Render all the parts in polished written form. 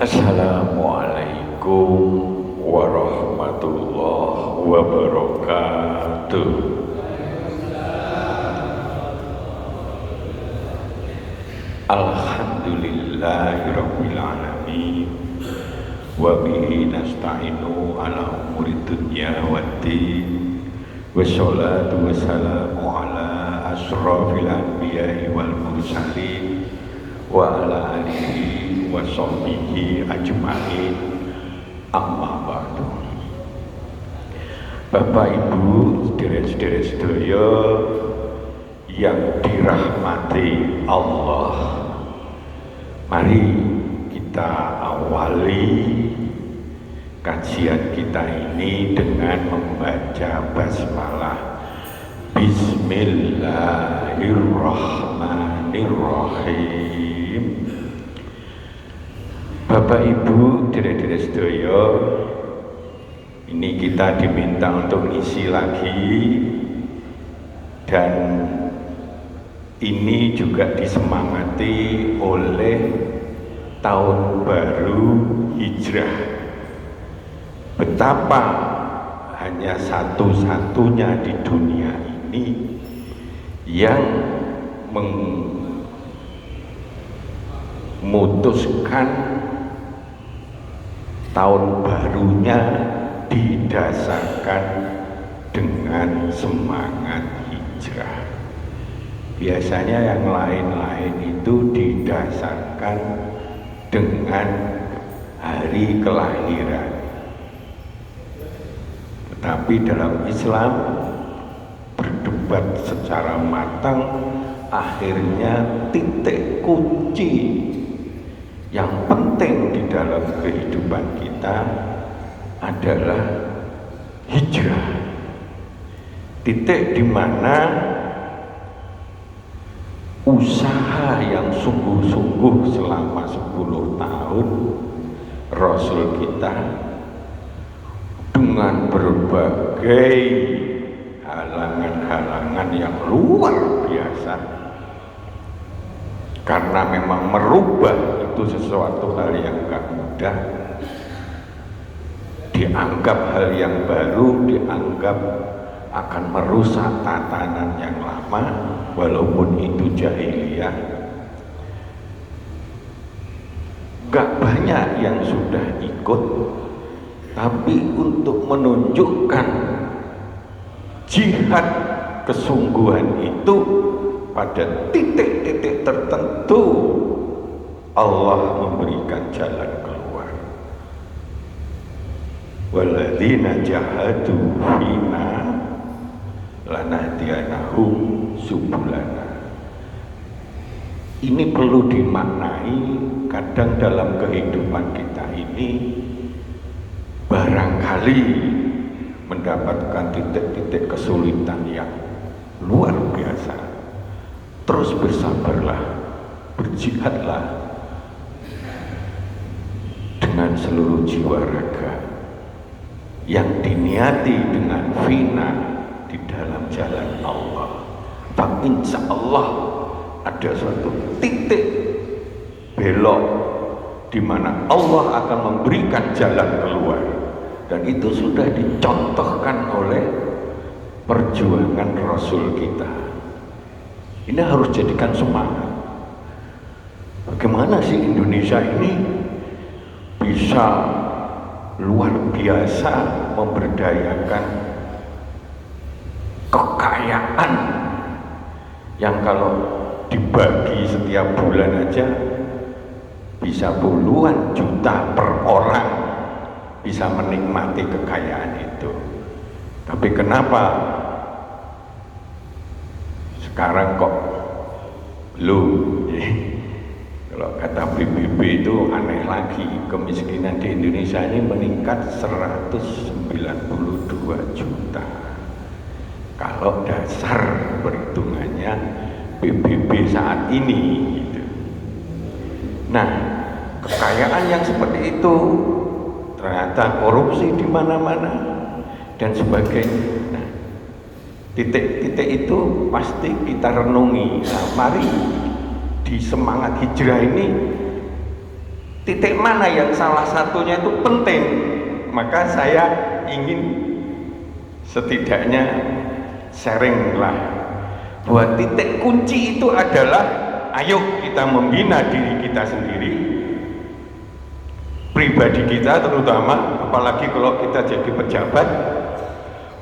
Assalamualaikum warahmatullahi wabarakatuh. Alhamdulillahirabbil alamin wa bihi nasta'inu ala umuri dunya waddin wassalatu wassalamu ala asrofil anbiya'i wal mursalin wa ala alihi wa sahbihi ajma'in, amma ba'du. Bapak Ibu, saudara-saudara sedaya yang dirahmati Allah, mari kita awali kajian kita ini dengan membaca basmalah. Bismillahirrahmanirrahim. Bapak Ibu, saudara-saudara sedaya, ini kita diminta untuk ngisi lagi, dan ini juga disemangati oleh tahun baru Hijrah. Betapa hanya satu-satunya di dunia ini yang memutuskan tahun barunya didasarkan dengan semangat hijrah. Biasanya yang lain-lain itu didasarkan dengan hari kelahiran. Tetapi dalam Islam berdebat secara matang, akhirnya titik kunci yang penting di dalam kehidupan kita adalah hijrah. Titik di mana usaha yang sungguh-sungguh selama 10 tahun Rasul kita dengan berbagai halangan-halangan yang luar biasa, karena memang merubah itu sesuatu hal yang gak mudah, dianggap hal yang baru, dianggap akan merusak tatanan yang lama, walaupun itu jahiliyah. Gak banyak yang sudah ikut, tapi untuk menunjukkan jihad kesungguhan itu pada titik-titik tertentu Allah memberikan jalan keluar. Walladzina jahadu fina lanahdiyanahum subulana. Ini perlu dimaknai. Kadang dalam kehidupan kita ini barangkali mendapatkan titik-titik kesulitan yang luar biasa. Terus bersabarlah, berjihadlah dengan seluruh jiwa raga yang diniati dengan fina di dalam jalan Allah. Pak, insya Allah ada suatu titik belok di mana Allah akan memberikan jalan keluar, dan itu sudah dicontohkan oleh perjuangan Rasul kita. Ini harus jadikan semangat. Bagaimana sih Indonesia ini bisa luar biasa memberdayakan kekayaan yang kalau dibagi setiap bulan aja bisa puluhan juta per orang bisa menikmati kekayaan itu. Tapi kenapa sekarang kok belum? Kalau kata PBB itu aneh lagi, kemiskinan di Indonesia ini meningkat 192 juta. Kalau dasar perhitungannya PBB saat ini gitu. Nah, kekayaan yang seperti itu ternyata korupsi di mana-mana dan sebagainya. Nah, titik-titik itu pasti kita renungi. Nah, mari di semangat hijrah ini titik mana yang salah satunya itu penting, maka saya ingin setidaknya sharinglah bahwa titik kunci itu adalah ayo kita membina diri kita sendiri, pribadi kita terutama, apalagi kalau kita jadi pejabat,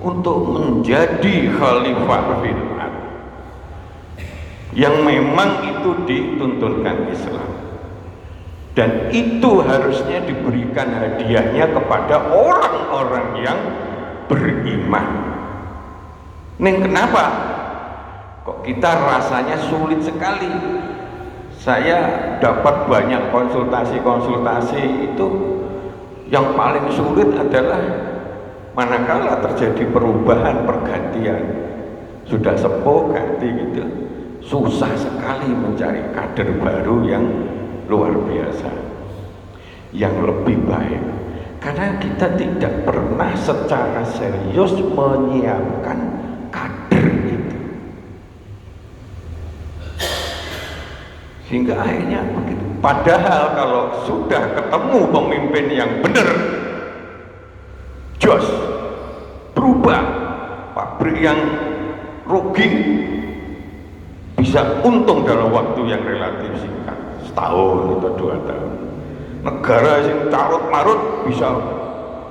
untuk menjadi khalifah fil ard yang memang itu dituntunkan Islam, dan itu harusnya diberikan hadiahnya kepada orang-orang yang beriman. Neng kenapa kok kita rasanya sulit sekali? Saya dapat banyak konsultasi itu, yang paling sulit adalah manakala terjadi perubahan, pergantian, sudah sepuh ganti gitu, susah sekali mencari kader baru yang luar biasa, yang lebih baik, karena kita tidak pernah secara serius menyiapkan kader itu, sehingga akhirnya begitu. Padahal kalau sudah ketemu pemimpin yang benar, jos, berubah, pabrik yang rugi bisa untung dalam waktu yang relatif singkat, setahun atau 2 tahun. Negara yang carut marut bisa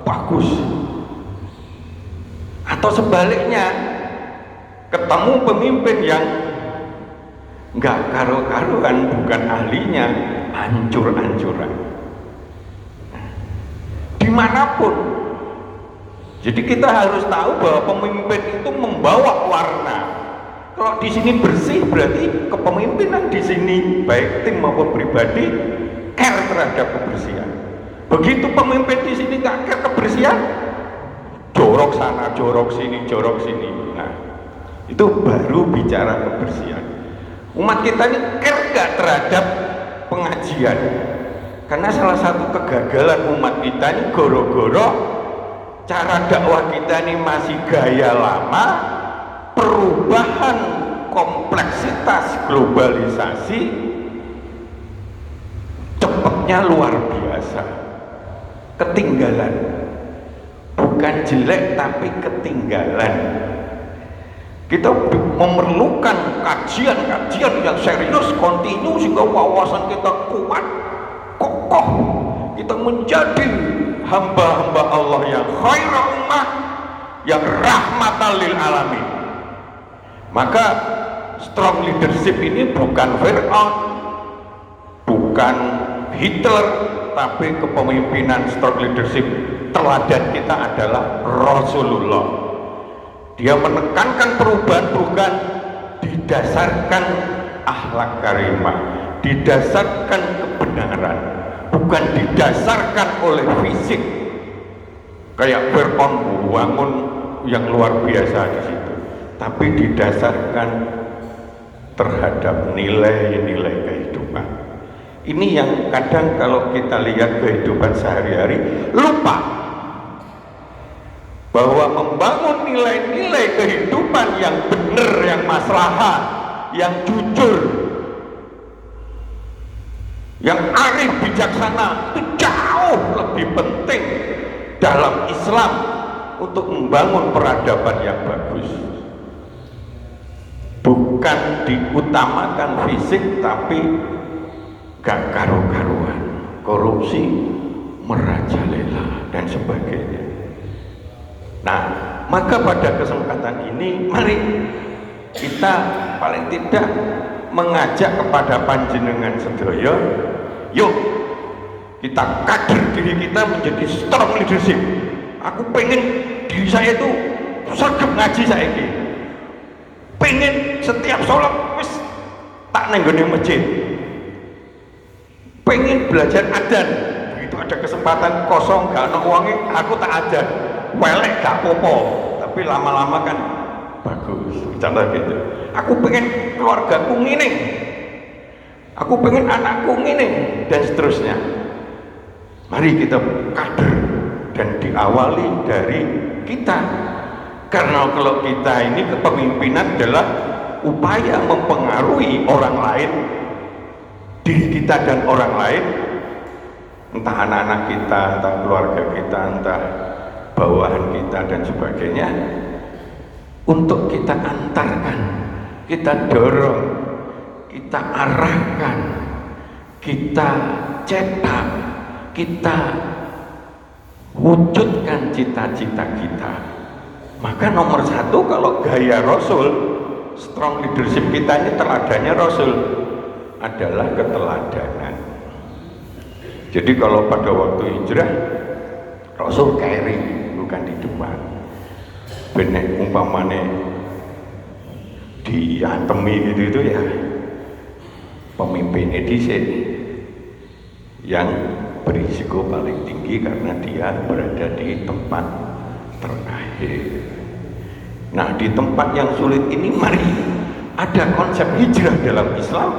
bagus. Atau sebaliknya, ketemu pemimpin yang nggak karu-karuan, bukan ahlinya, hancur-hancuran dimanapun. Jadi kita harus tahu bahwa pemimpin itu membawa warna. Kalau di sini bersih, berarti kepemimpinan di sini baik tim maupun pribadi care terhadap kebersihan. Begitu pemimpin di sini nggak care kebersihan, jorok sana, jorok sini, jorok sini. Nah, itu baru bicara kebersihan. Umat kita ini care nggak terhadap pengajian? Karena salah satu kegagalan umat kita ini goro-goro cara dakwah kita ini masih gaya lama, perubahan kompleksitas globalisasi cepatnya luar biasa, ketinggalan, bukan jelek tapi ketinggalan. Kita memerlukan kajian-kajian yang serius, kontinu, sehingga wawasan kita kuat, kokoh, kita menjadi hamba-hamba Allah yang khairah ummah, yang rahmatan lil alamin. Maka strong leadership ini bukan Fir'aun, bukan Hitler, tapi kepemimpinan strong leadership teladan kita adalah Rasulullah. Dia menekankan perubahan-perubahan didasarkan akhlak karimah, didasarkan kebenaran, bukan didasarkan oleh fisik kayak Fir'aun bangun yang luar biasa di situ, tapi didasarkan terhadap nilai-nilai kehidupan. Ini yang kadang kalau kita lihat kehidupan sehari-hari lupa bahwa membangun nilai-nilai kehidupan yang benar, yang maslahat, yang jujur, yang arif bijaksana itu jauh lebih penting dalam Islam untuk membangun peradaban yang bagus. Bukan diutamakan fisik tapi gak karu-karuan, korupsi merajalela dan sebagainya. Nah, maka pada kesempatan ini mari kita paling tidak mengajak kepada panjenengan sedaya, yuk kita kader diri kita menjadi strong leadership. Aku pengen diri saya itu sergap ngaji saiki, pengen setiap sholat wis tak nenggone masjid, pengen belajar adzan, begitu ada kesempatan kosong gak ono uangnya aku tak adzan, welek gak popo, tapi lama-lama kan bagus, contoh gitu. Aku pengen keluargaku ngene, aku pengen anakku ngene, dan seterusnya. Mari kita kader dan diawali dari kita, karena kalau kita ini kepemimpinan adalah upaya mempengaruhi orang lain, diri kita dan orang lain entah anak-anak kita, entah keluarga kita, entah bawahan kita dan sebagainya, untuk kita antarkan, kita dorong, kita arahkan, kita cetak, kita wujudkan cita-cita kita. Maka nomor satu, kalau gaya Rasul, strong leadership kita ini teladannya Rasul adalah keteladanan. Jadi kalau pada waktu hijrah, Rasul carry, bukan di depan. Benek umpamane diantemi gitu itu ya pemimpinnya dhisik yang berisiko paling tinggi karena dia berada di tempat terakhir. Nah, di tempat yang sulit ini mari ada konsep hijrah dalam Islam,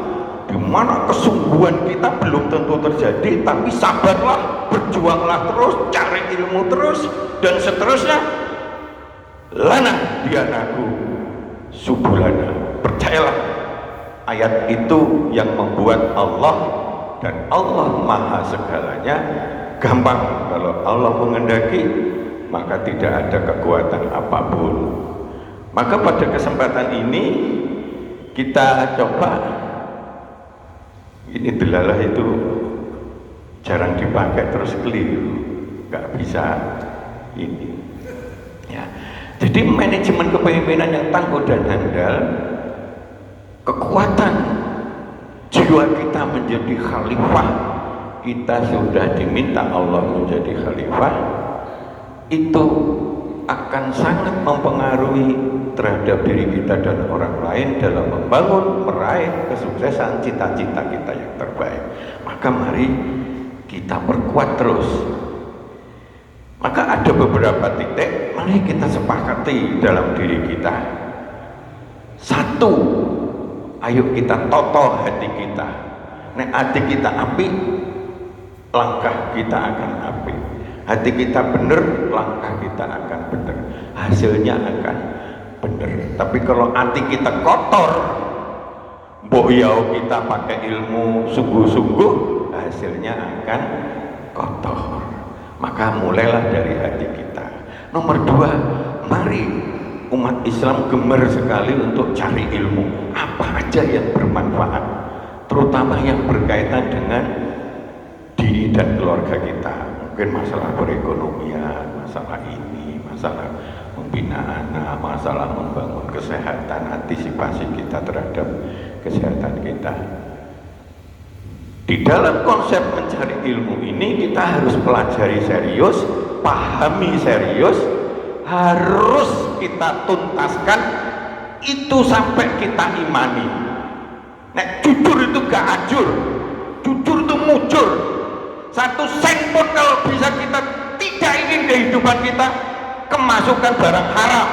di mana kesungguhan kita belum tentu terjadi, tapi sabarlah, berjuanglah terus, cari ilmu terus, dan seterusnya. Lana dianaku subulana. Percayalah, ayat itu yang membuat Allah, dan Allah maha segalanya, gampang. Kalau Allah menghendaki, maka tidak ada kekuatan apapun. Maka pada kesempatan ini kita coba, ini delalah itu jarang dipakai terus keliru, nggak bisa ini ya. Jadi manajemen kepemimpinan yang tangguh dan handal, kekuatan jiwa kita menjadi khalifah, kita sudah diminta Allah menjadi khalifah, itu akan sangat mempengaruhi terhadap diri kita dan orang lain dalam membangun, meraih kesuksesan cita-cita kita yang terbaik. Maka mari kita perkuat terus. Maka ada beberapa titik, mari kita sepakati dalam diri kita. Satu, ayo kita toto hati kita. Nek hati kita api, langkah kita akan api. Hati kita benar, langkah kita akan benar, hasilnya akan benar. Tapi kalau hati kita kotor, boyau kita pakai ilmu sungguh-sungguh, hasilnya akan kotor. Maka mulailah dari hati kita. Nomor dua, mari umat Islam gemar sekali untuk cari ilmu, apa aja yang bermanfaat, terutama yang berkaitan dengan diri dan keluarga kita. Mungkin masalah perekonomian, masalah ini, masalah membina anak, masalah membangun kesehatan, antisipasi kita terhadap kesehatan kita. Di dalam konsep mencari ilmu ini kita harus pelajari serius, pahami serius, harus kita tuntaskan, itu sampai kita imani. Nek jujur itu gak ajur, jujur itu mujur. Satu sen pun kalau bisa kita tidak ingin kehidupan kita kemasukan barang haram,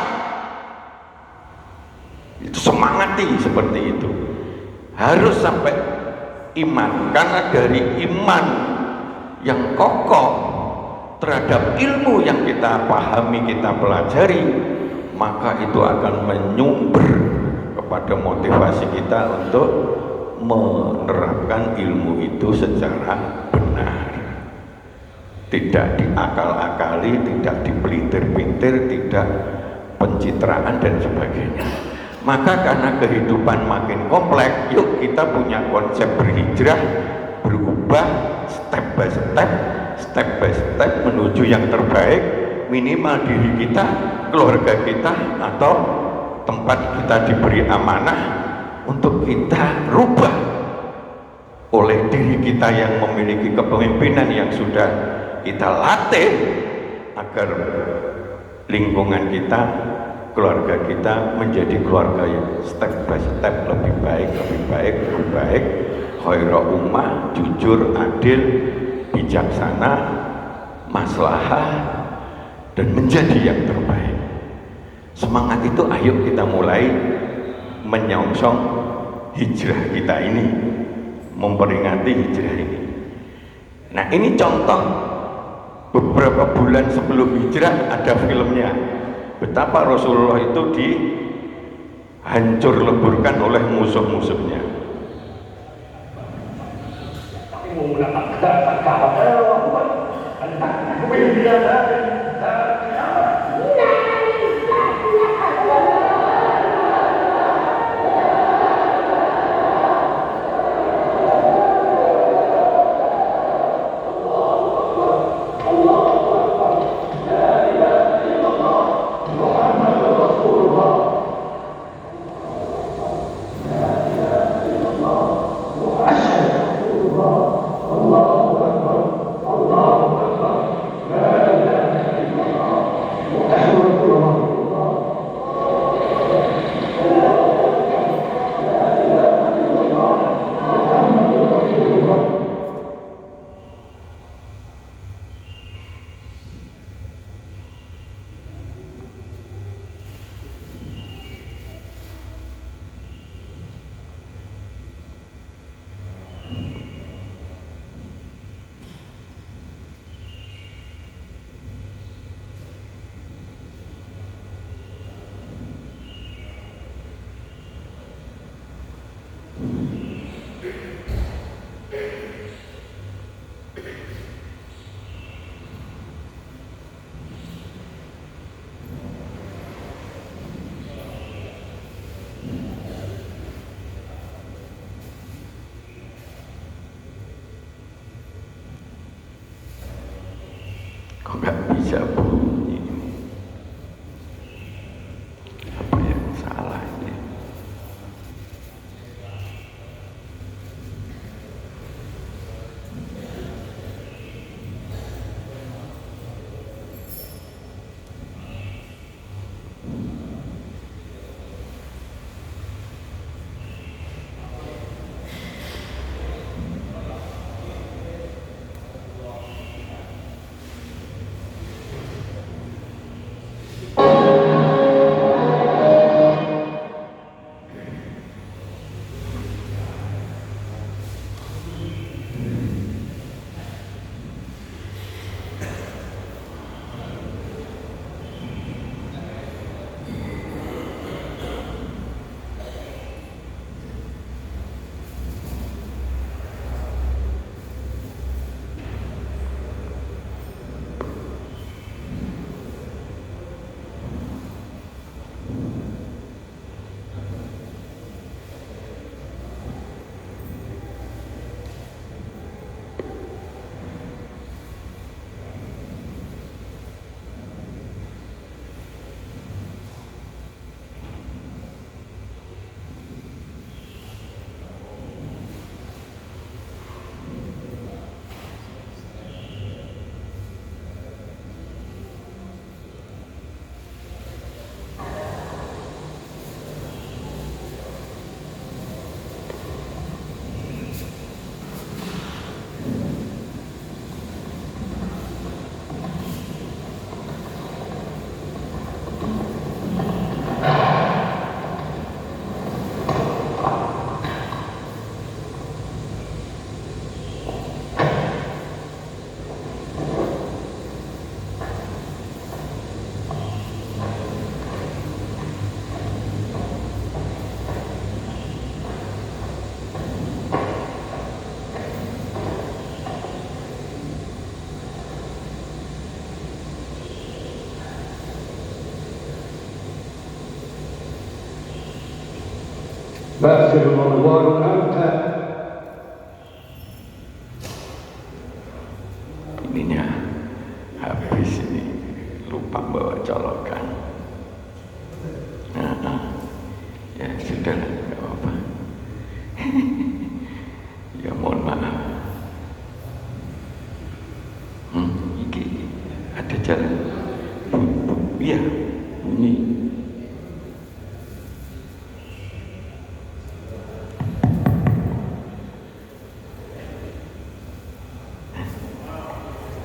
itu semangati seperti itu. Harus sampai iman, karena dari iman yang kokoh terhadap ilmu yang kita pahami, kita pelajari, maka itu akan menyumber kepada motivasi kita untuk menerapkan ilmu itu secara benar, tidak diakal-akali, tidak dipelintir-pelintir, tidak pencitraan dan sebagainya. Maka karena kehidupan makin kompleks, yuk kita punya konsep berhijrah, berubah step by step menuju yang terbaik, minimal diri kita, keluarga kita, atau tempat kita diberi amanah untuk kita rubah oleh diri kita yang memiliki kepemimpinan yang sudah kita latih, agar lingkungan kita, keluarga kita menjadi keluarga yang step by step lebih baik, khairah ummah, jujur, adil, bijaksana, maslahah, dan menjadi yang terbaik. Semangat itu ayo kita mulai menyongsong hijrah kita ini, memperingati hijrah ini. Nah, ini contoh beberapa bulan sebelum hijrah ada filmnya, betapa Rasulullah itu dihancur leburkan oleh musuh-musuhnya. Tapi menggunakan kata-kata Kok nggak bisa bunyi ini? Apa yang salah ini? بأسر الله أنت Ininya habis ini, lupa bawa colokan. Ya sudah, nggak apa-apa. Ya mohon maaf. Iki ada jalan. Iya, bunyi.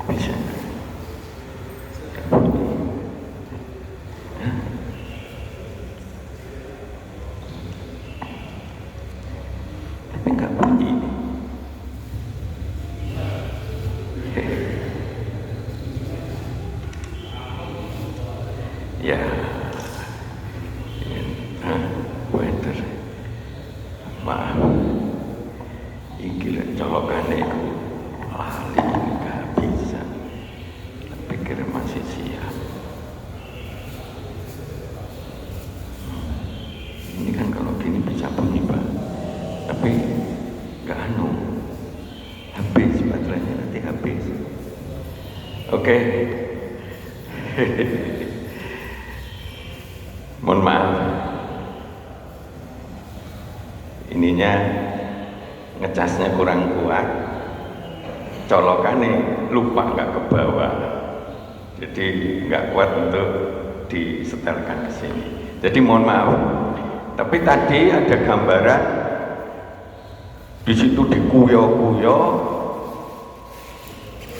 Bisa. Tapi nggak bunyi ini. Ya, waiter, maaf, iki lek colokane iku lali nggak bisa. Tapi Oke. Mohon maaf. Ininya ngecasnya kurang kuat. Colokannya lupa nggak ke bawah. Jadi nggak kuat untuk disetelkan ke sini. Jadi mohon maaf. Tapi tadi ada gambaran di situ dikuyo-kuyo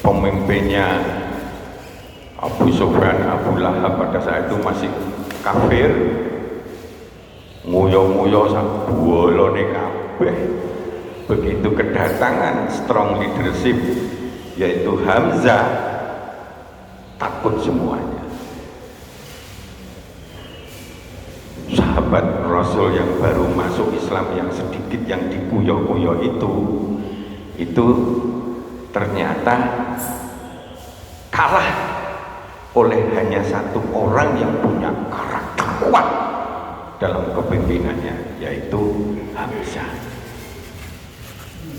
pemimpinnya Abu Sufyan, Abu Lahab pada saat itu masih kafir, nguyo-nguyo sak bolone kabeh. Begitu kedatangan strong leadership yaitu Hamzah, takut semuanya. Sahabat Rasul yang baru masuk Islam yang sedikit yang dikuyo-kuyo itu ternyata kalah oleh hanya satu orang yang punya karakter kuat dalam kepemimpinannya, yaitu Hamzah.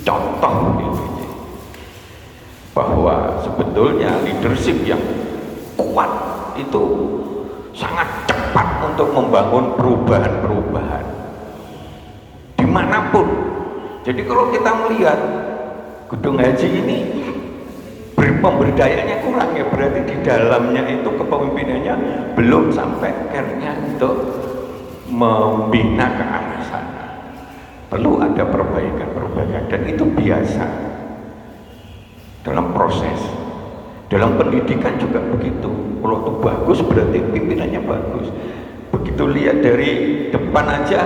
Contoh ini bahwa sebetulnya leadership yang kuat itu sangat cepat untuk membangun perubahan-perubahan dimanapun. Jadi kalau kita melihat Gedung Haji ini pemberdayanya kurang, ya berarti di dalamnya itu kepemimpinannya belum sampai care-nya untuk membina ke arah sana. Perlu ada perbaikan dan itu biasa dalam proses. Dalam pendidikan juga begitu. Kalau itu bagus berarti pimpinannya bagus. Begitu lihat dari depan aja,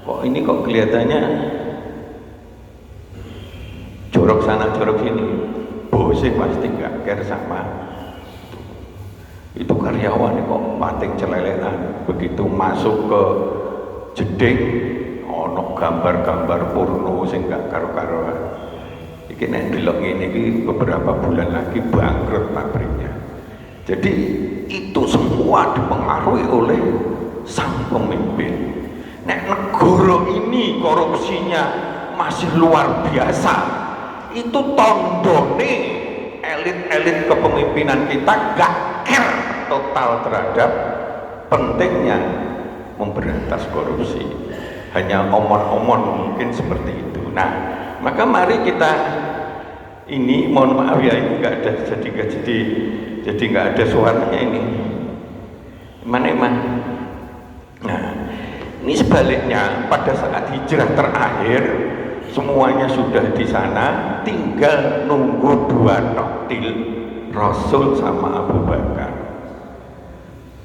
kok ini kok kelihatannya jorok sana jorok sini, bosnya pasti nggak care sama itu karyawan kok pating celeletan. Begitu masuk ke jeding ono gambar-gambar porno sing gak karo-karoan. Iki nek delok ngene iki beberapa bulan lagi bangkrut pabriknya. Jadi itu semua dipengaruhi oleh sang pemimpin. Nek negara ini korupsinya masih luar biasa, itu tandane elit-elit kepemimpinan kita gak care total terhadap pentingnya memberantas korupsi. Hanya omon-omon mungkin seperti itu. Nah, maka mari kita ini, mohon maaf ya, ini nggak ada jadi nggak ada suaranya ini. Mana emang? Nah, ini sebaliknya pada saat hijrah terakhir semuanya sudah di sana, tinggal nunggu dua noktil, Rasul sama Abu Bakar.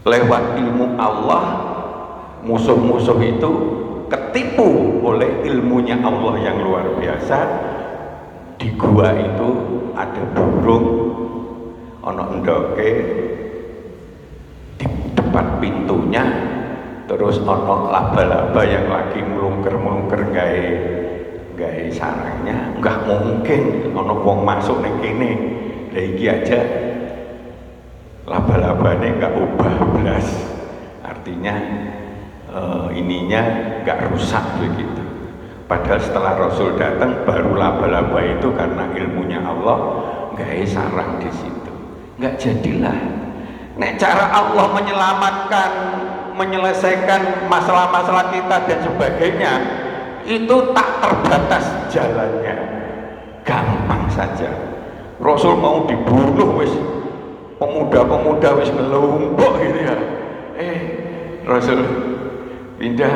Lewat ilmu Allah, musuh-musuh itu ketipu oleh ilmunya Allah yang luar biasa. Di gua itu ada burung, ono endoke di depan pintunya, terus ono laba-laba yang lagi melungker-melungker gawe sarangnya. Enggak mungkin ono wong masuk ning kene. Lah iki aja laba-labanya enggak ubah belas. Artinya ininya enggak rusak begitu. Padahal setelah Rasul datang baru laba-laba itu karena ilmunya Allah gawe sarang di situ. Enggak jadilah. Nek cara Allah menyelesaikan masalah-masalah kita dan sebagainya, itu tak terbatas jalannya, gampang saja. Rasul mau dibunuh wis, pemuda-pemuda wis ngelumpuk gitu ya. Rasul pindah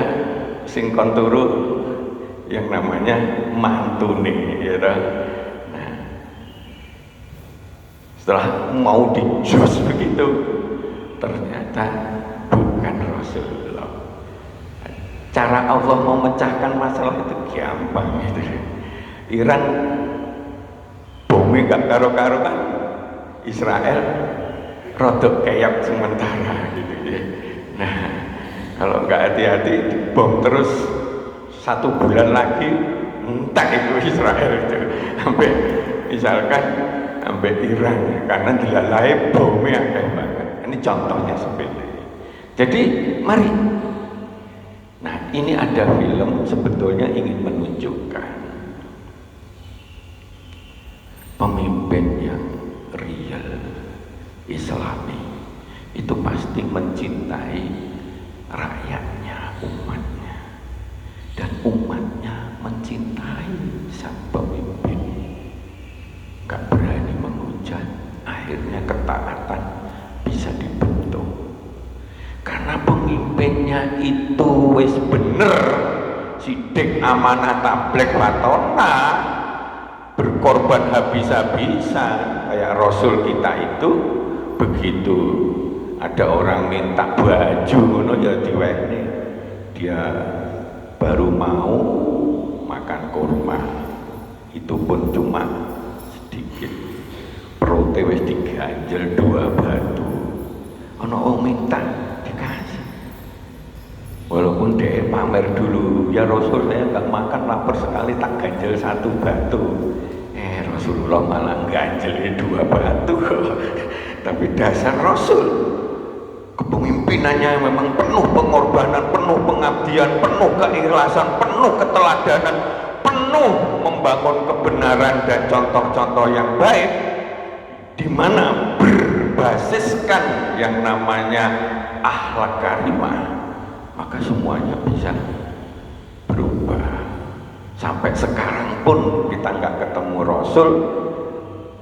sing kon turu yang namanya mantune, ya kan? Nah, setelah mau dijus begitu, ternyata bukan Rasulullah. Cara Allah mau memecahkan masalah itu gampang gitu. Iran bome gak karo-karo kan, Israel rodok kayak sementara gitu ya. Nah, kalau nggak hati-hati bom terus 1 bulan lagi entek itu Israel itu sampai misalkan sampai Iran karena dilalai bomnya akeh banget. Ini contohnya sepele. Jadi mari. Nah, ini ada film sebetulnya ingin menunjukkan pemimpin yang real. Islami itu pasti mencintai rakyatnya, umatnya, dan umatnya mencintai sang pemimpin. Gak berani menghujat, akhirnya ketaatan bisa dibentuk karena pemimpinnya itu wis bener, sidik amanah tablek watona, berkorban habis-habisan. Kayak Rasul kita itu begitu ada orang minta baju ngono ya diwenehi, dia baru mau makan kurma, itu pun cuma sedikit, perutnya wis diganjel 2 batu. Ana wong minta dikasih, walaupun dia pamer dulu, ya Rasul saya nggak makan, lapar sekali, tak ganjel 1 batu. Rasulullah malah ganjel 2 batu. Tapi dasar Rasul, kepemimpinannya memang penuh pengorbanan, penuh pengabdian, penuh keikhlasan, penuh keteladanan, penuh membangun kebenaran dan contoh-contoh yang baik, di mana berbasiskan yang namanya akhlak karimah, maka semuanya bisa berubah. Sampai sekarang pun kita nggak ketemu Rasul,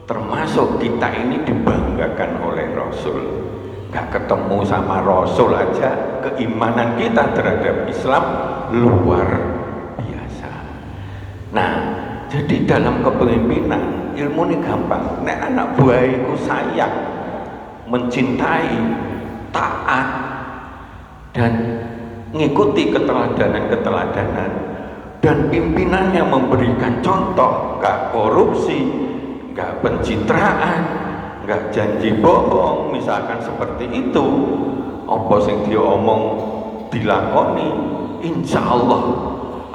termasuk kita ini dibanggakan oleh Rasul. Nggak ketemu sama Rasul aja, keimanan kita terhadap Islam luar biasa. Nah, jadi dalam kepemimpinan ilmu ini gampang. Nek anak buahku sayang, mencintai, taat, dan mengikuti keteladanan-keteladanan, dan pimpinannya memberikan contoh, nggak korupsi, nggak pencitraan, nggak janji bohong, misalkan seperti itu, apa sing dia omong dilakoni, insya Allah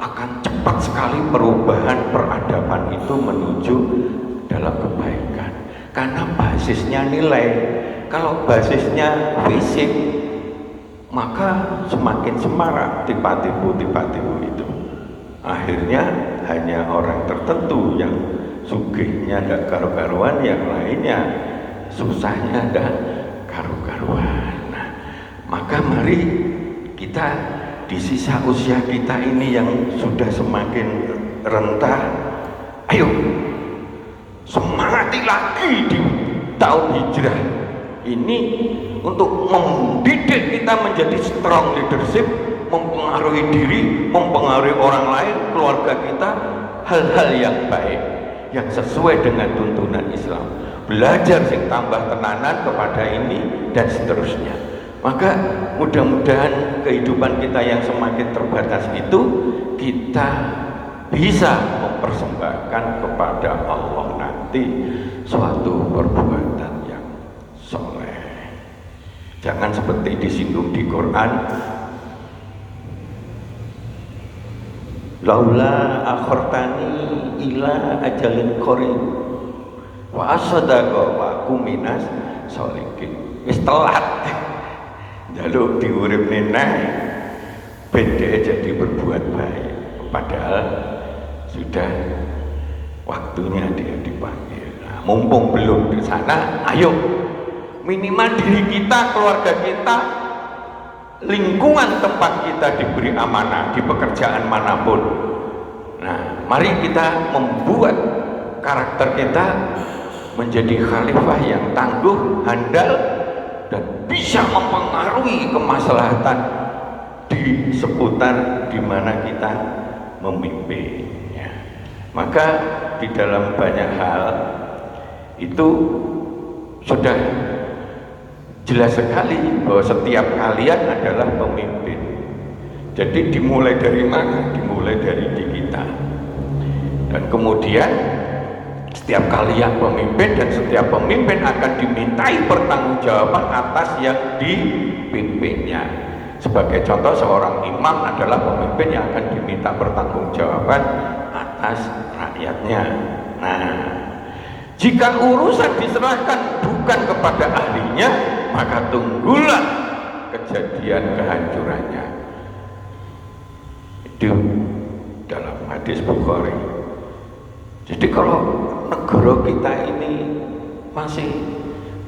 akan cepat sekali perubahan peradaban itu menuju dalam kebaikan. Karena basisnya nilai. Kalau basisnya fisik, maka semakin semarak tiba-tiba itu. Akhirnya hanya orang tertentu yang sugihnya ada karu-karuan, yang lainnya susahnya ada karu-karuan. Nah, maka mari kita di sisa usia kita ini yang sudah semakin rentah, ayo semangati lagi di tahun hijrah ini untuk mendidik kita menjadi strong leadership, mempengaruhi diri, mempengaruhi orang lain, keluarga kita, hal-hal yang baik yang sesuai dengan tuntunan Islam, belajar sing tambah tenanan kepada ini dan seterusnya. Maka mudah-mudahan kehidupan kita yang semakin terbatas itu kita bisa mempersembahkan kepada Allah nanti suatu perbuatan yang soleh. Jangan seperti disinggung di Quran, laula akhartani ila ajalin qarib wa asadaqa wa aku minas sholihin. Wis telat jaluk diuripne neh ben jadi berbuat baik, padahal sudah waktunya dia dipanggil. Nah, mumpung belum di sana, ayo minimal diri kita, keluarga kita, lingkungan tempat kita diberi amanah di pekerjaan manapun. Nah, mari kita membuat karakter kita menjadi khalifah yang tangguh, handal, dan bisa mempengaruhi kemaslahatan di seputar di mana kita memimpin. Ya. Maka di dalam banyak hal itu sudah jelas sekali bahwa setiap kalian adalah pemimpin. Jadi dimulai dari mana? Dimulai dari diri kita. Dan kemudian setiap kalian pemimpin, dan setiap pemimpin akan dimintai pertanggungjawaban atas yang dipimpinnya. Sebagai contoh, seorang imam adalah pemimpin yang akan diminta pertanggungjawaban atas rakyatnya. Nah, jika urusan diserahkan bukan kepada ahlinya, maka tunggulah kejadian kehancurannya. Itu dalam hadis Bukhari. Jadi kalau negara kita ini masih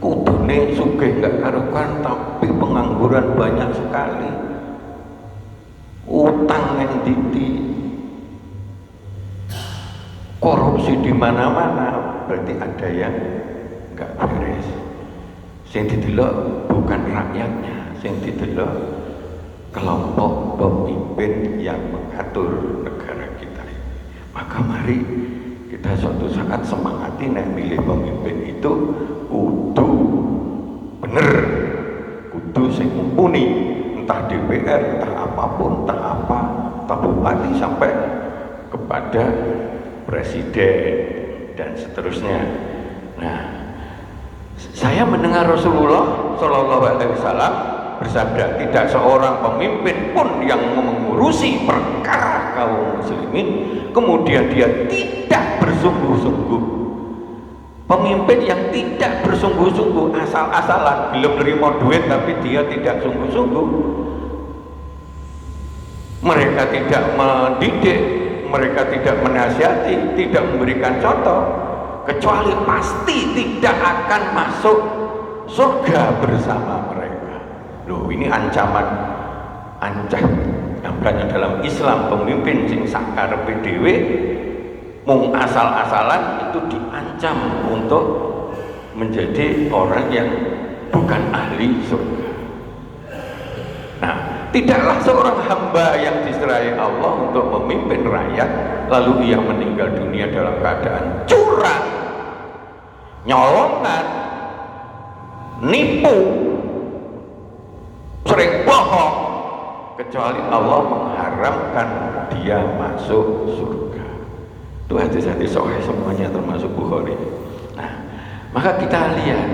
kudune sugih nggak karuan tapi pengangguran banyak sekali, utang yang titi, korupsi di mana-mana, berarti ada yang nggak beres. Sing didelok bukan rakyatnya, sing didelok kelompok pemimpin yang mengatur negara kita. Maka mari kita suatu saat semangati nek milih pemimpin itu kudu bener, kudu sing mumpuni, entah DPR, entah apapun, entah apa, entah bupati sampai kepada presiden dan seterusnya. Nah, saya mendengar Rasulullah Shallallahu Alaihi Wasallam bersabda, tidak seorang pemimpin pun yang mengurusi perkara kaum muslimin kemudian dia tidak bersungguh-sungguh. Pemimpin yang tidak bersungguh-sungguh, asal-asalan, belum nerima duit tapi dia tidak sungguh-sungguh, mereka tidak mendidik, mereka tidak menasihati, tidak memberikan contoh, kecuali pasti tidak akan masuk surga bersama mereka. Loh, ini ancaman gambarnya dalam Islam. Pemimpin sing sakarepe dhewe mung asal-asalan itu diancam untuk menjadi orang yang bukan ahli surga. Nah, tidaklah seorang hamba yang diserahi Allah untuk memimpin rakyat lalu ia meninggal dunia dalam keadaan curang, nyolongan, nipu, sering bohong, kecuali Allah mengharamkan dia masuk surga. Itu hadis-hadis sahih semuanya termasuk Bukhari. Nah, maka kita lihat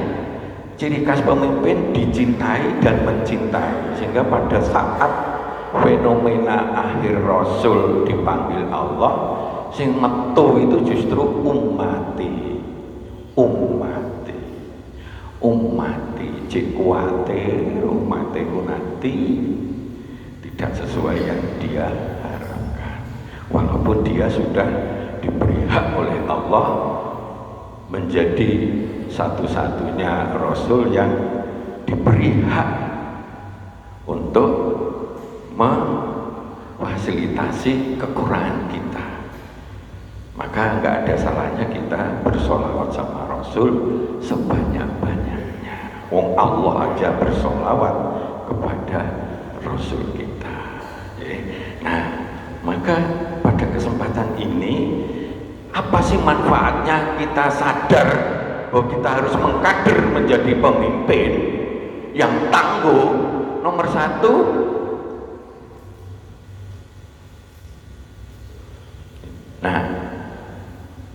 ciri khas pemimpin dicintai dan mencintai, sehingga pada saat fenomena akhir Rasul dipanggil Allah, sing metu itu justru ummati, cik kuatir ummati nanti tidak sesuai yang dia harapkan, walaupun dia sudah diberi hak oleh Allah menjadi satu-satunya Rasul yang diberi hak untuk memfasilitasi kekurangan kita. Maka nggak ada salahnya kita bersolawat sama Rasul sebanyak-banyaknya. Wong Allah aja bersolawat kepada Rasul kita. Nah, maka pada kesempatan ini, apa sih manfaatnya kita sadar bahwa kita harus mengkader menjadi pemimpin yang tangguh? Nomor satu, nah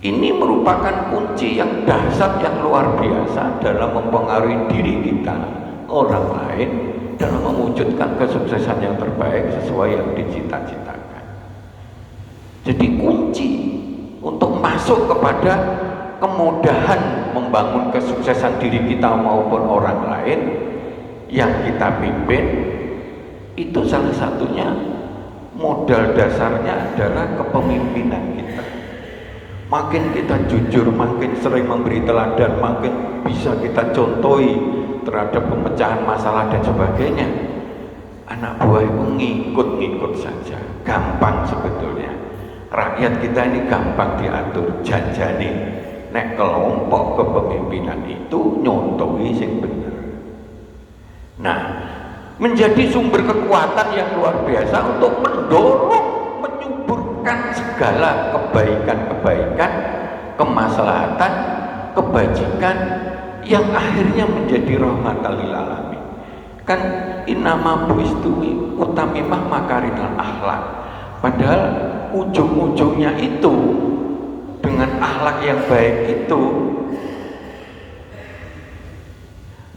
ini merupakan kunci yang dahsyat, yang luar biasa dalam mempengaruhi diri kita, orang lain, dalam mewujudkan kesuksesan yang terbaik sesuai yang dicita-citakan. Jadi kunci untuk masuk kepada kemudahan membangun kesuksesan diri kita maupun orang lain yang kita pimpin, itu salah satunya modal dasarnya adalah kepemimpinan kita. Makin kita jujur, makin sering memberi teladan, makin bisa kita contohi terhadap pemecahan masalah dan sebagainya, anak buah itu ngikut-ngikut saja, gampang sebetulnya. Rakyat kita ini gampang diatur, janjane nek kelompok kepemimpinan itu nyontohi sing bener. Nah, menjadi sumber kekuatan yang luar biasa untuk mendorong, menyuburkan segala kebaikan-kebaikan, kemaslahatan, kebajikan yang akhirnya menjadi rahmatan lil alamin. Kan innama buistu utamimah makarinal akhlak. Padahal ujung-ujungnya itu dengan akhlak yang baik itu,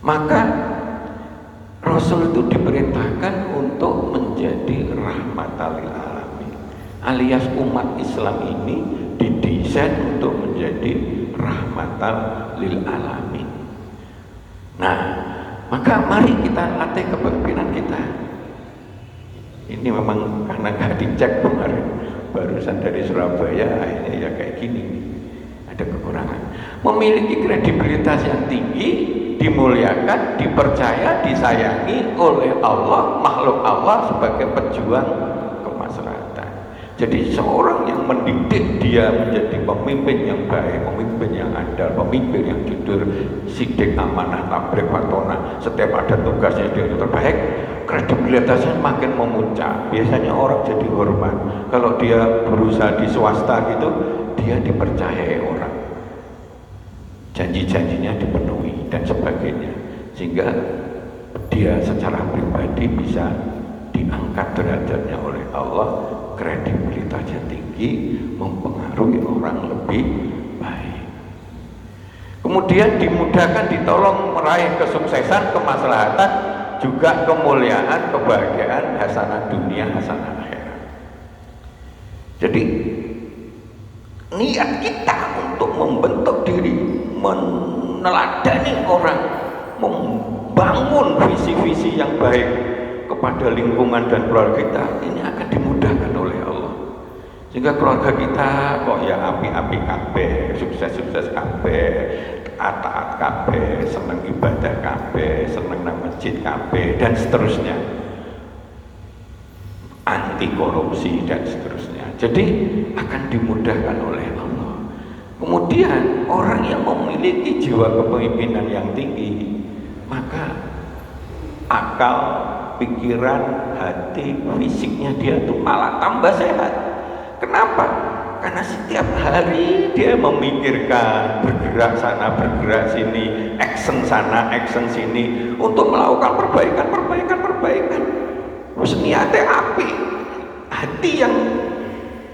maka Rasul itu diperintahkan untuk menjadi rahmatan lil alamin, alias umat Islam ini didesain untuk menjadi rahmatan lil alamin. Nah, maka mari kita latih kepemimpinan kita. Ini memang karena nggak dicek kemarin, barusan dari Surabaya, akhirnya ya kayak gini, ada kekurangan. Memiliki kredibilitas yang tinggi dimuliakan, dipercaya, disayangi oleh Allah, makhluk Allah sebagai pejuang kemaslahatan. Jadi seorang yang mendidik dia menjadi pemimpin yang baik, pemimpin yang andal, pemimpin yang jujur, sidik, amanah, tabligh, fatona, setiap ada tugasnya dia itu terbaik, kredibilitasnya makin memuncak. Biasanya orang jadi hormat. Kalau dia berusaha di swasta gitu, dia dipercayai orang, janji-janjinya dipenuhi dan sebagainya, sehingga dia secara pribadi bisa diangkat derajatnya oleh Allah, kredibilitasnya tinggi, mempengaruhi orang lebih baik. Kemudian dimudahkan, ditolong meraih kesuksesan, kemaslahatan, juga kemuliaan, kebahagiaan, hasanah dunia, hasanah akhirat. Jadi niat kita untuk membentuk diri, meneladani orang, membangun visi-visi yang baik kepada lingkungan dan keluarga kita, ini akan dimudahkan oleh Allah, sehingga keluarga kita kok ya api-api kabeh, sukses-sukses kabeh, taat kabeh, seneng ibadah kabeh, seneng nang masjid kabeh, dan seterusnya, anti korupsi dan seterusnya. Jadi akan dimudahkan oleh Allah. Kemudian orang yang memiliki jiwa kepemimpinan yang tinggi, maka akal, pikiran, hati, fisiknya dia tuh malah tambah sehat. Kenapa? Karena setiap hari dia memikirkan, bergerak sana, bergerak sini, action sana, action sini, untuk melakukan perbaikan. Terus niatnya api, hati yang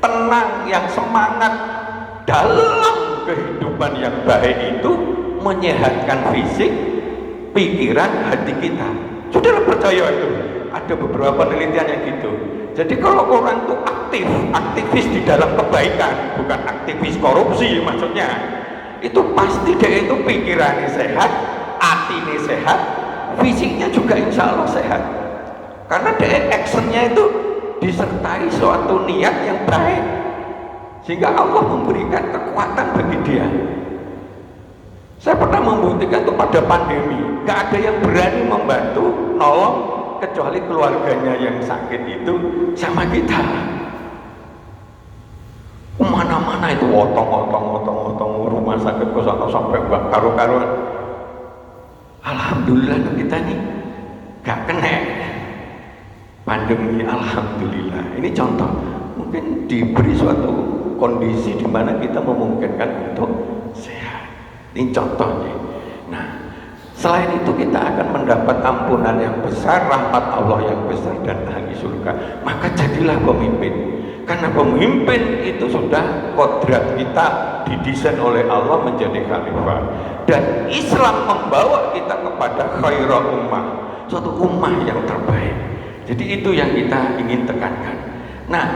tenang, yang semangat dalam kehidupan yang baik itu menyehatkan fisik, pikiran, hati kita. Saudara percaya itu? Ada beberapa penelitian yang gitu. Jadi kalau orang itu aktivis di dalam kebaikan, bukan aktivis korupsi maksudnya, itu pasti dia itu pikirannya sehat, hatinya sehat, fisiknya juga insya Allah sehat. Karena dia actionnya itu disertai suatu niat yang baik, sehingga Allah memberikan kekuatan bagi dia. Saya pernah membuktikan itu pada pandemi, gak ada yang berani membantu, nolong, kecuali keluarganya yang sakit itu sama kita. Kemana-mana itu otong rumah sakit ke sana sampai karu-karuan. Alhamdulillah kita nih gak kena pandemi, alhamdulillah. Ini contoh, mungkin diberi suatu kondisi di mana kita memungkinkan untuk sehat. Ini contohnya. Nah, selain itu kita akan mendapat ampunan yang besar, rahmat Allah yang besar, dan ahli surga. Maka jadilah pemimpin, karena pemimpin itu sudah kodrat kita didesain oleh Allah menjadi khalifah, dan Islam membawa kita kepada khairul ummah, suatu ummah yang terbaik. Jadi itu yang kita ingin tekankan. Nah,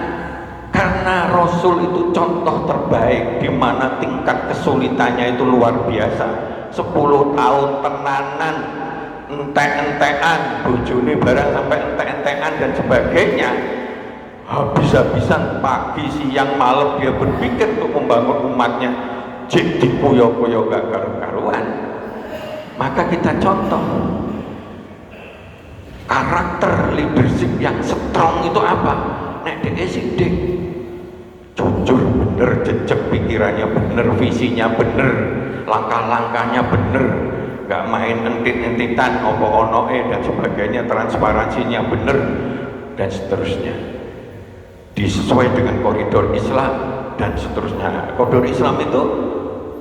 karena Rasul itu contoh terbaik, di mana tingkat kesulitannya itu luar biasa. 10 tahun tenanan, entek-entekan, bojone barang sampai entek-entekan dan sebagainya. Habis-habisan pagi, siang, malam dia berpikir untuk membangun umatnya. Jik dikuyo-kuyo gak karu-karuan. Maka kita contoh karakter leadership yang strong itu apa? Nek dia sidik, jujur, bener, jejak pikirannya bener, visinya bener, langkah-langkahnya bener, gak main entit-entitan, opo-onoe dan sebagainya, transparansinya bener, dan seterusnya. Disesuai dengan koridor Islam dan seterusnya. Koridor Islam itu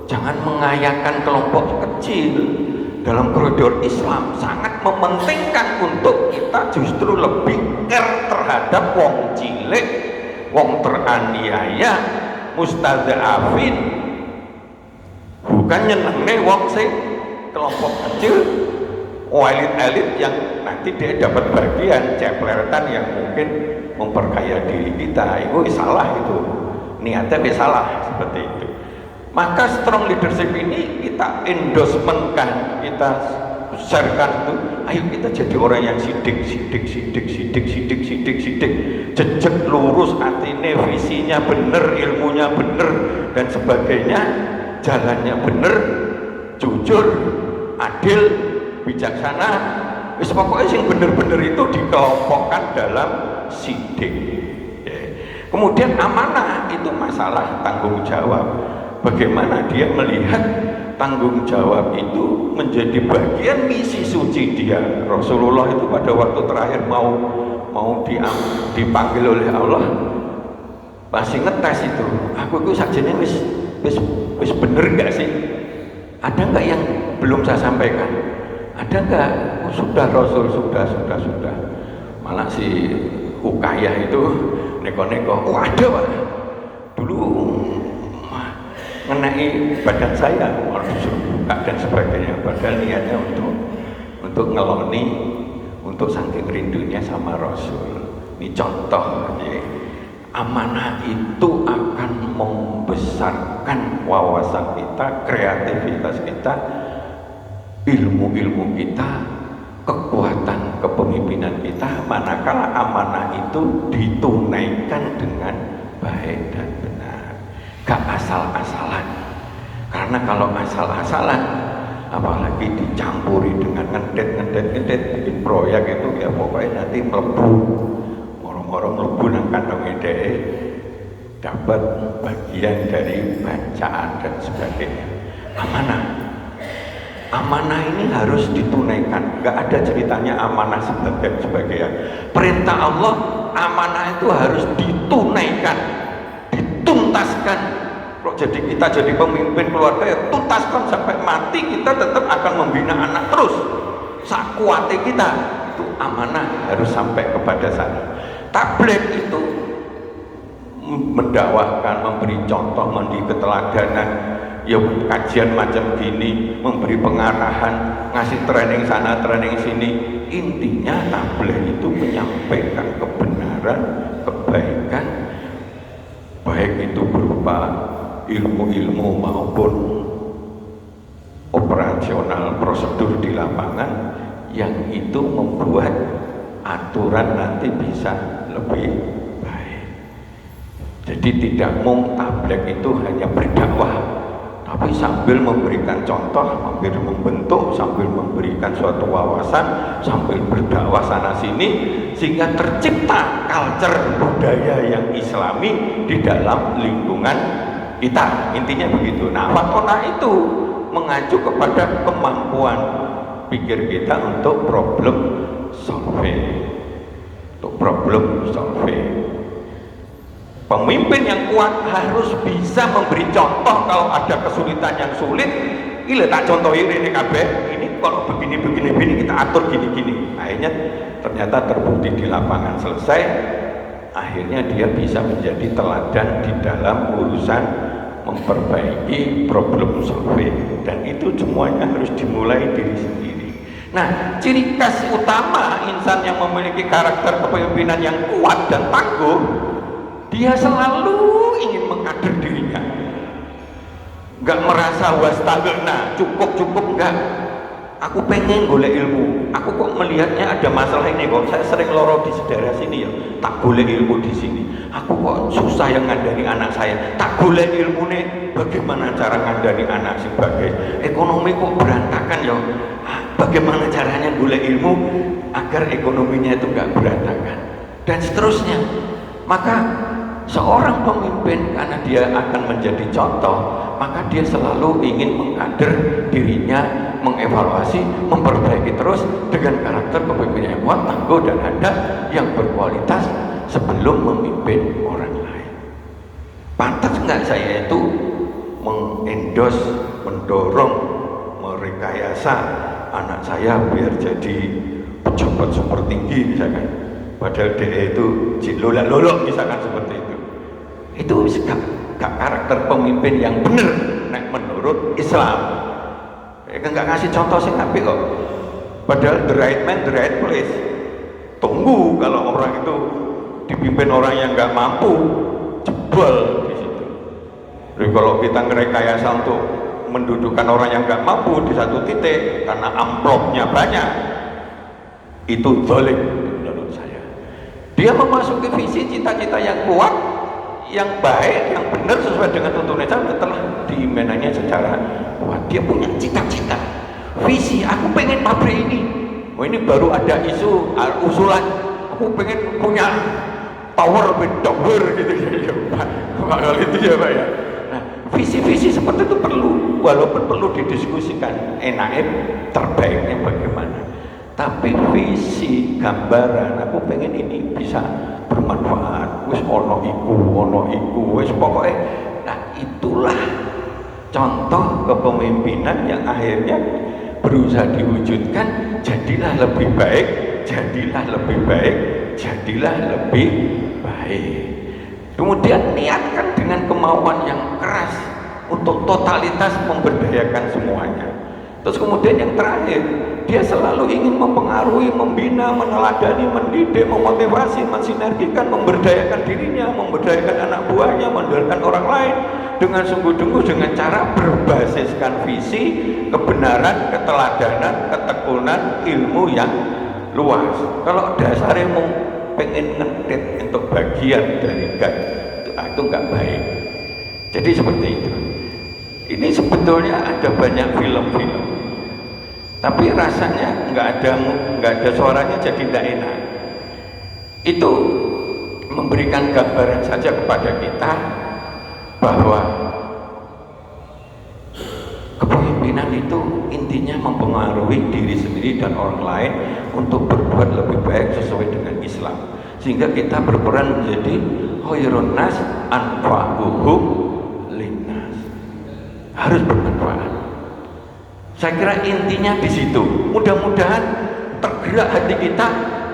jangan mengayakan kelompok kecil. Dalam koridor Islam sangat mementingkan untuk kita justru lebih care terhadap wong cilik, wong teraniaya, mustadzafin, bukan nyenengne wong sing kelompok kecil, elit-elit yang nanti dia dapat bagian cepleretan yang mungkin memperkaya diri kita. Itu salah, itu niatnya salah seperti itu. Maka strong leadership ini kita endorsement-kan, kita sharekan itu. Ayo kita jadi orang yang sidik, jejak lurus, atine, visinya bener, ilmunya bener dan sebagainya, jalannya bener, jujur, adil, bijaksana, wis pokoknya yang bener-bener itu dikelompokkan dalam sidik. Kemudian amanah itu masalah tanggung jawab. Bagaimana dia melihat tanggung jawab itu menjadi bagian misi suci dia. Rasulullah itu pada waktu terakhir mau dipanggil oleh Allah, masih ngetes itu. Aku itu sajane wis bener nggak sih? Ada nggak yang belum saya sampaikan? Ada nggak? Oh, sudah Rasul, sudah. Malah si Ukayah itu neko-neko. Oh ada Pak. Dulu mengenai badan saya, disuruh buka dan sebagainya. Padahal niatnya untuk ngeloni, untuk saking rindunya sama Rasul. Ini contoh, ya. Amanah itu akan membesarkan wawasan kita, kreativitas kita, ilmu-ilmu kita, kekuatan kepemimpinan kita, manakala amanah itu ditunaikan dengan baik dan benar, gak asal-asalan. Karena kalau asal-asalan, apalagi dicampuri dengan ngedet bikin proyek itu, ya pokoknya nanti melebu, orang melebu nang kantong ide, dapat bagian dari bacaan dan sebagainya. Amanah ini harus ditunaikan. Gak ada ceritanya amanah sebagainya. Perintah Allah, amanah itu harus ditunaikan, dituntaskan. Kalau kita jadi pemimpin keluarga, ya tuntaskan sampai mati. Kita tetap akan membina anak terus. Sakuati kita, itu amanah harus sampai kepada sana. Tabligh itu mendakwahkan, memberi contoh, memberi keteladanan, ya kajian macam gini, memberi pengarahan, ngasih training sana, training sini. Intinya tabligh itu menyampaikan kebenaran, kebaikan, baik itu berupa ilmu-ilmu maupun operasional prosedur di lapangan, yang itu membuat aturan nanti bisa lebih baik. Jadi tidak tabligh itu hanya berdakwah, tapi sambil memberikan contoh, sambil membentuk, sambil memberikan suatu wawasan, sambil berdakwah sana sini, sehingga tercipta culture budaya yang islami di dalam lingkungan kita. Intinya begitu. Nah, fatona itu mengacu kepada kemampuan pikir kita untuk problem solving. Pemimpin yang kuat harus bisa memberi contoh. Kalau ada kesulitan yang sulit, ini tak contohin ini kabeh. Ini kalau begini kita atur gini. Akhirnya ternyata terbukti di lapangan selesai. Akhirnya dia bisa menjadi teladan di dalam urusan memperbaiki problem solving, dan itu semuanya harus dimulai diri sendiri. Nah, ciri khas utama insan yang memiliki karakter kepemimpinan yang kuat dan tangguh, dia selalu ingin mengatur dirinya, nggak merasa wastagna, cukup enggak. Aku pengen golek ilmu, aku kok melihatnya ada masalah ini kok, saya sering loro di daerah sini ya, tak golek ilmu di sini. Aku kok susah yang ngandani anak saya, tak golek ilmu nih, bagaimana cara ngandani anak sebagai ekonomi kok berantakan ya, bagaimana caranya golek ilmu agar ekonominya itu nggak berantakan, dan seterusnya. Maka seorang pemimpin, karena dia akan menjadi contoh, maka dia selalu ingin mengkader dirinya, mengevaluasi, memperbaiki terus dengan karakter kepemimpinan yang kuat, tangguh dan handal yang berkualitas sebelum memimpin orang lain. Pantas nggak saya itu mengendos, mendorong, merekayasa anak saya biar jadi pejabat super tinggi misalkan, padahal dia itu lolok misalkan seperti itu. Itu gak karakter pemimpin yang benar menurut Islam. Nggak ngasih contoh sih apik kok. Padahal the right man, the right place. Tunggu kalau orang itu dipimpin orang yang nggak mampu, jebol di situ. Jadi kalau kita ngerekayasa untuk mendudukan orang yang nggak mampu di satu titik karena amplopnya banyak, itu zalim menurut saya. Dia memasuki visi cita-cita yang kuat, yang baik, yang benar sesuai dengan tuntunan Islam, telah diimanannya secara kuat. Dia punya cita-cita, visi, aku pengen pabrik ini. Oh, ini baru ada isu usulan, aku pengen punya tower bedogor gitu ya Pak. Kalau itu ya Pak ya. Nah, visi-visi seperti itu perlu, walaupun perlu didiskusikan enaknya terbaiknya bagaimana. Tapi visi gambaran, aku pengen ini bisa bermanfaat. Wis ono iku, wis pokoknya. Nah, itulah contoh kepemimpinan yang akhirnya berusaha diwujudkan. Jadilah lebih baik, jadilah lebih baik, jadilah lebih baik. Kemudian niatkan dengan kemauan yang keras untuk totalitas memberdayakan semuanya. Terus kemudian yang terakhir, dia selalu ingin mempengaruhi, membina, meneladani, mendidik, memotivasi, mensinergikan, memberdayakan dirinya, memberdayakan anak buahnya, memberdayakan orang lain dengan sungguh-sungguh, dengan cara berbasiskan visi, kebenaran, keteladanan, ketekunan, ilmu yang luas. Kalau dasarnya mau pengen ngedit untuk bagian dari itu nggak baik. Jadi seperti itu. Ini sebetulnya ada banyak film-film, tapi rasanya nggak ada suaranya, jadi tidak enak. Itu memberikan gambaran saja kepada kita bahwa kepemimpinan itu intinya mempengaruhi diri sendiri dan orang lain untuk berbuat lebih baik sesuai dengan Islam, sehingga kita berperan menjadi khairun nas anfa'uhum linnas, harus bermanfaat. Saya kira intinya di situ. Mudah-mudahan tergerak hati kita.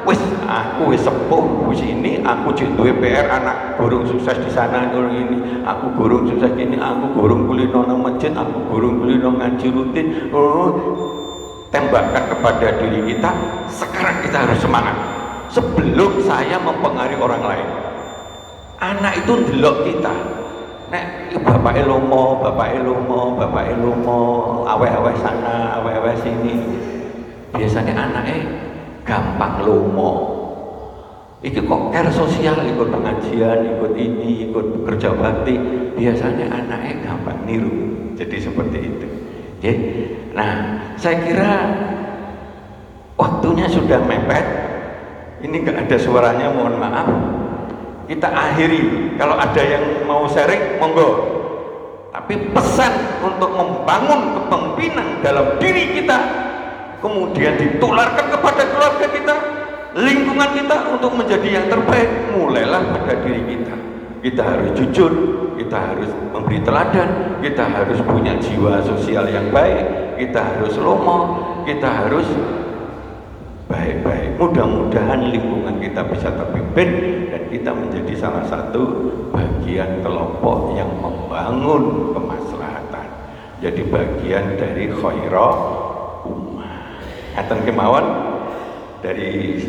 Wis aku wis sepuh wis ini, aku jadi duwe PR, anak gurung sukses di sana orang ini, aku gurung sukses ini, aku gurung kulino nang masjid, aku gurung kulino ngaji rutin. Tembakan kepada diri kita, sekarang kita harus semangat sebelum saya mempengaruhi orang lain. Anak itu ndelok kita, nek bapak elomo, aweh-aweh sana, aweh-aweh sini, biasanya anaknya gampang lomo. Iki kok care sosial, ikut pengajian, ikut ini, ikut kerja bakti, biasanya anaknya gampang niru. Jadi seperti itu. Oke. Nah, saya kira waktunya sudah mepet. Ini nggak ada suaranya, mohon maaf. Kita akhiri. Kalau ada yang mau sharing, monggo. Tapi pesan untuk membangun kepemimpinan dalam diri kita, kemudian ditularkan kepada keluarga kita, lingkungan kita untuk menjadi yang terbaik, mulailah pada diri kita. Kita harus jujur, kita harus memberi teladan, kita harus punya jiwa sosial yang baik, kita harus lomo, kita harus baik-baik. Mudah-mudahan lingkungan kita bisa terpimpin dan kita menjadi salah satu bagian kelompok yang membangun kemaslahatan, jadi bagian dari khairah ummah. Ngaten kemawon dari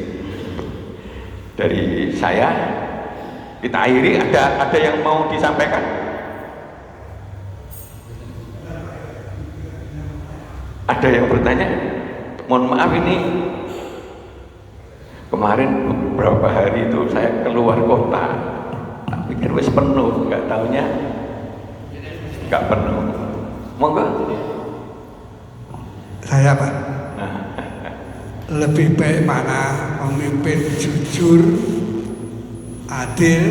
saya. Kita akhiri. Ada yang mau disampaikan? Ada yang bertanya? Mohon maaf, ini kemarin beberapa hari itu saya keluar kota, tak pikir wis penuh, nggak taunya nggak penuh. Monggo. Saya Pak, lebih baik mana pemimpin jujur, adil,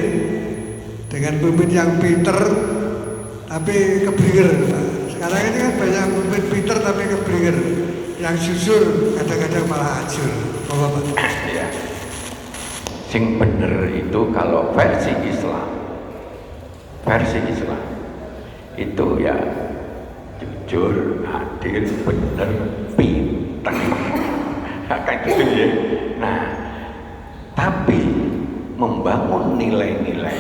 dengan pemimpin yang pinter tapi keblinger Pak. Sekarang ini kan banyak pemimpin pinter tapi keblinger, yang jujur kadang-kadang malah ajur. Bapak. Ya. Sing bener itu kalau versi Islam itu ya jujur, adil, bener, pinter. Kayak gitu ya. Nah, tapi membangun nilai-nilai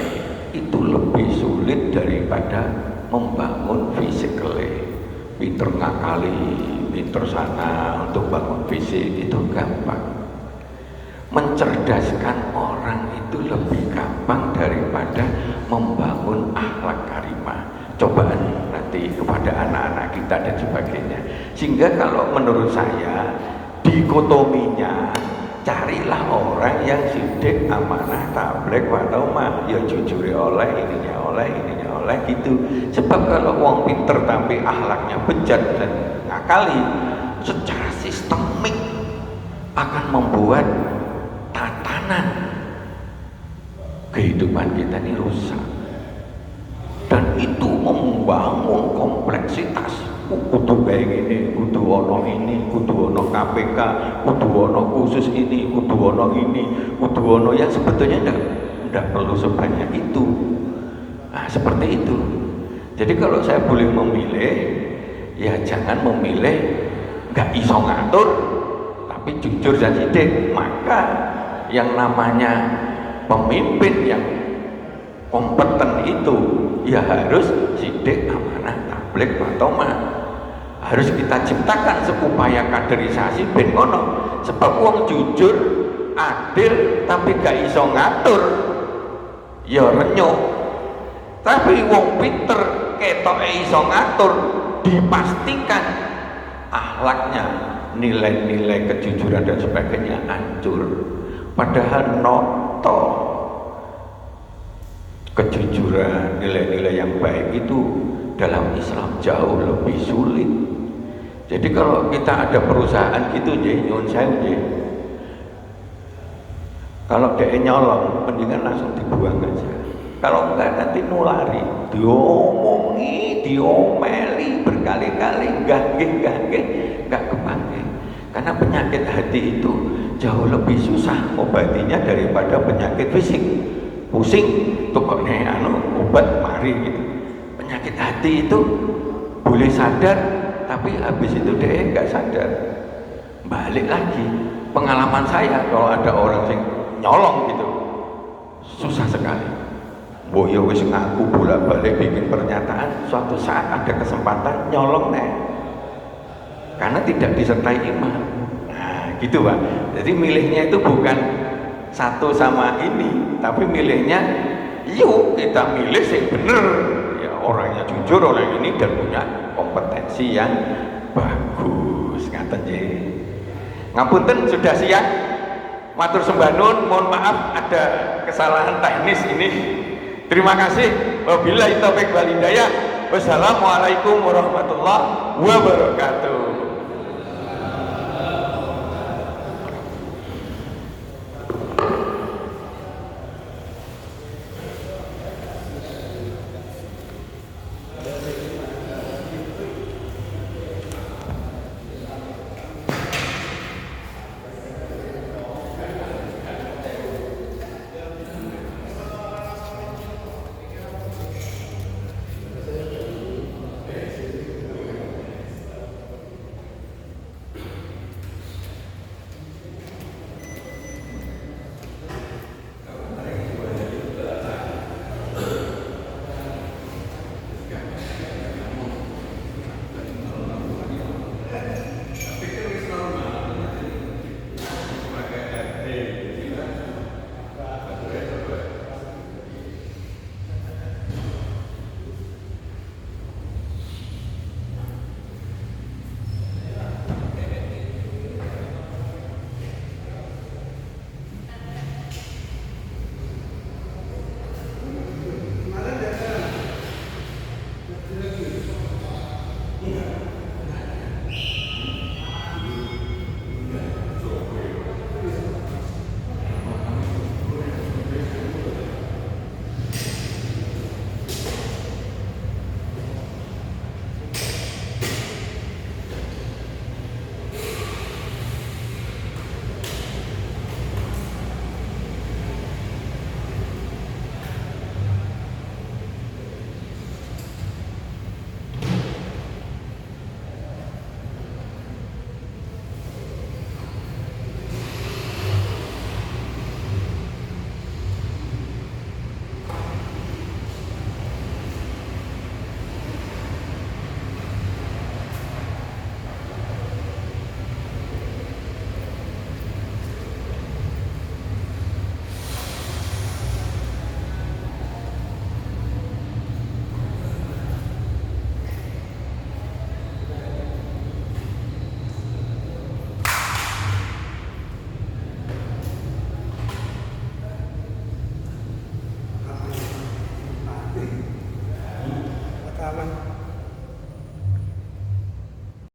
itu lebih sulit daripada membangun physically. Pinter ngakali, pinter sana untuk bangun fisik itu gampang. Mencerdaskan orang itu lebih gampang daripada membangun akhlak karimah. Cobaan nanti kepada anak-anak kita dan sebagainya. Sehingga kalau menurut saya dikotominya, carilah orang yang sidik, amanah, tabligh, watomah, ya jujur oleh, ininya gitu. Sebab kalau uang pinter tapi akhlaknya bejat dan ngakali, secara sistemik akan membuat tatanan kehidupan kita ini rusak, dan itu membangun kompleksitas. Kudu kayak gini, kudu ono ini, kudu ono KPK, kudu ono khusus ini, kudu ono ini, kudu ono, yang sebetulnya enggak perlu sebanyak itu. Nah, seperti itu. Jadi kalau saya boleh memilih, ya jangan memilih nggak iso ngatur, tapi jujur dan sidik. Maka yang namanya pemimpin yang kompeten itu ya harus sidik, amanah, tabligh, fatomah. Harus kita ciptakan supaya kaderisasi ben ngono. Sebab wong jujur, adil tapi gak iso ngatur ya renyuk. Tapi wong pinter ketoke iso ngatur, dipastikan akhlaknya, nilai-nilai kejujuran dan sebagainya hancur. Padahal noto kejujuran, nilai-nilai yang baik itu dalam Islam jauh lebih sulit. Jadi kalau kita ada perusahaan gitu, nyun sewu, kalau dia nyolong, mendingan langsung dibuang aja. Kalau enggak nanti nulari, diomongi, diomeli berkali-kali, enggak kepakai. Karena penyakit hati itu jauh lebih susah obatinya daripada penyakit fisik. Pusing tuh kok obat mari gitu. Penyakit hati itu boleh sadar, tapi habis itu dia nggak sadar, balik lagi. Pengalaman saya kalau ada orang yang nyolong gitu susah sekali. Boyo wis ngaku bolak-balik bikin pernyataan, suatu saat ada kesempatan nyolong karena tidak disertai iman. Nah gitu Pak. Jadi milihnya itu bukan satu sama ini, tapi milihnya yuk kita milih yang bener, ya orangnya jujur, orang ini dan punya kompetensi yang bagus. Ngaten nggih. Ngapunten sudah siang. Matur sembah nuwun, mohon maaf ada kesalahan teknis ini. Terima kasih. Wabillahi taufiq wal hidayah. Wassalamualaikum warahmatullahi wabarakatuh. Aman.